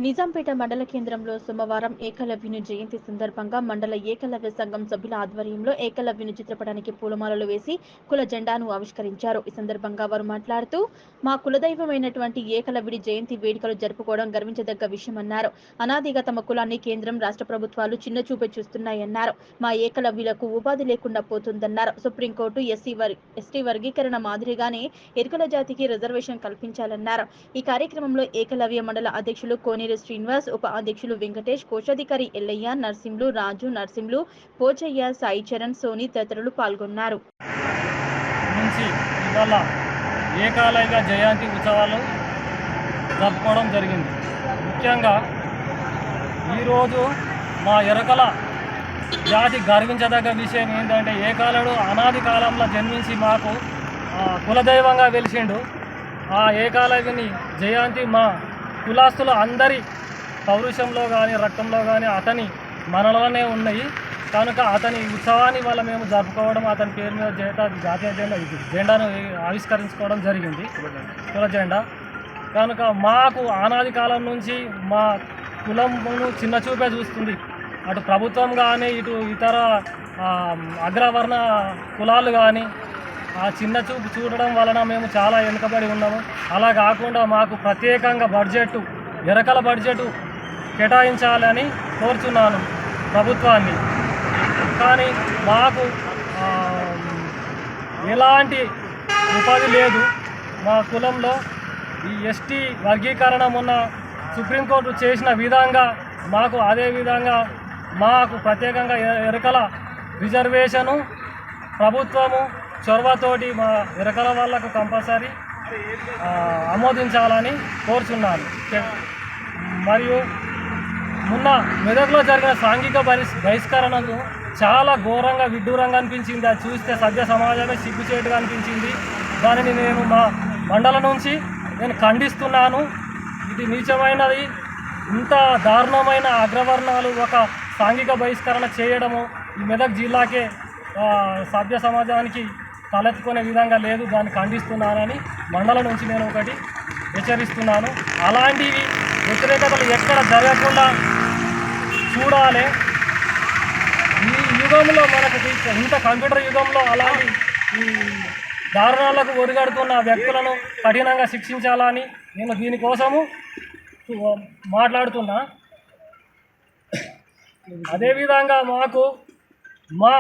నిజాంపేట మండల కేంద్రంలో సోమవారం ఏకలవ్యుని జయంతి సందర్భంగా మండల ఏకలవ్య సంఘం సభ్యుల ఆధ్వర్యంలో ఏకలవ్యుని చిత్రపటానికి పూలమాలలు వేసి కుల జెండాను ఆవిష్కరించారు. ఈ సందర్భంగా వారు మాట్లాడుతూ, మా కులదైవమైనటువంటి ఏకలవ్యుడి జయంతి వేడుకలు జరుపుకోవడం గర్వించదగ్గ విషయమన్నారు. అనాదిగా తమ కులాన్ని కేంద్రం, రాష్ట్ర ప్రభుత్వాలు చిన్నచూపే చూస్తున్నాయన్నారు. మా ఏకలవ్యులకు ఉపాధి లేకుండా పోతుందన్నారు. సుప్రీంకోర్టు ఎస్టీ వర్గీకరణ మాదిరిగానే ఎరుకల జాతికి రిజర్వేషన్ కల్పించాలన్నారు. ఈ కార్యక్రమంలో ఏకలవ్య మండల అధ్యక్షులు కోనేరు శ్రీనివాస్, ఉప అధ్యక్షులు వెంకటేష్, కోశాధికారి ఎల్లయ్య, నర్సింలు, రాజు, నర్సింలు, పోచయ్య, సాయి చరణ్, సోని తదితరులు పాల్గొన్నారు. ఏకలవ్య జయంతి ఉత్సవాలు జరుపుకోవడం జరిగింది. ముఖ్యంగా ఈరోజు మా ఎరకల జాతి గర్వించదగ్గ విషయం ఏంటంటే, ఏకలవ్యుడు అనాది కాలంలో జన్మించి మాకు కులదైవంగా వెలిసిండు. ఆ ఏకలవ్యుని జయంతి మా కులాస్తులు అందరి పౌరుషంలో కానీ రక్తంలో కానీ అతని మనలోనే ఉన్నాయి. కనుక అతని ఉత్సవాన్ని వల్ల మేము జరుపుకోవడం, అతని పేరు మీద జాతీయ జెండాను ఆవిష్కరించుకోవడం జరిగింది, కుల జెండా. కనుక మాకు ఆనాది కాలం నుంచి మా కులమును చిన్నచూపే చూస్తుంది. అటు ప్రభుత్వం కానీ, ఇటు ఇతర అగ్రవర్ణ కులాలు కానీ ఆ చిన్న చూపు చూడడం వలన మేము చాలా వెనుకబడి ఉన్నాము. అలా కాకుండా మాకు ప్రత్యేకంగా ఎరకల బడ్జెట్ కేటాయించాలని కోరుచున్నాను ప్రభుత్వాన్ని. కానీ మాకు ఎలాంటి ఉపాధి లేదు. మా కులంలో ఈ ఎస్టీ వర్గీకరణ మొన్న సుప్రీంకోర్టు చేసిన విధంగా మాకు అదేవిధంగా మాకు ప్రత్యేకంగా ఎరకల రిజర్వేషను ప్రభుత్వము చొరవతోటి మా ఎరకల వాళ్ళకు కంపల్సరీ ఆమోదించాలని కోరుచున్నాను. మరియు మొన్న మెదక్లో జరిగిన సాంఘిక బహిష్కరణకు చాలా ఘోరంగా విడ్డూరంగా అనిపించింది. అది చూస్తే సభ్య సమాజమే సిగ్గుచేటుగా అనిపించింది. దానిని నేను మా మండలం నుంచి ఖండిస్తున్నాను. ఇది నీచమైనది. ఇంత దారుణమైన అగ్రవర్ణాలు ఒక సాంఘిక బహిష్కరణ చేయడము ఈ మెదక్ జిల్లాకే సభ్య సమాజానికి తలెత్తుకునే విధంగా లేదు. దాన్ని ఖండిస్తున్నానని మండలం నుంచి నేను ఒకటి హెచ్చరిస్తున్నాను. అలాంటివి వ్యతిరేకతలు ఎక్కడ జరగకుండా చూడాలి. ఈ యుగంలో మనకు ఇంత కంప్యూటర్ యుగంలో అలాంటి ఈ దారుణాలకు ఒరిగడుతున్న వ్యక్తులను కఠినంగా శిక్షించాలని నేను దీనికోసము మాట్లాడుతున్నా. అదేవిధంగా మాకు మా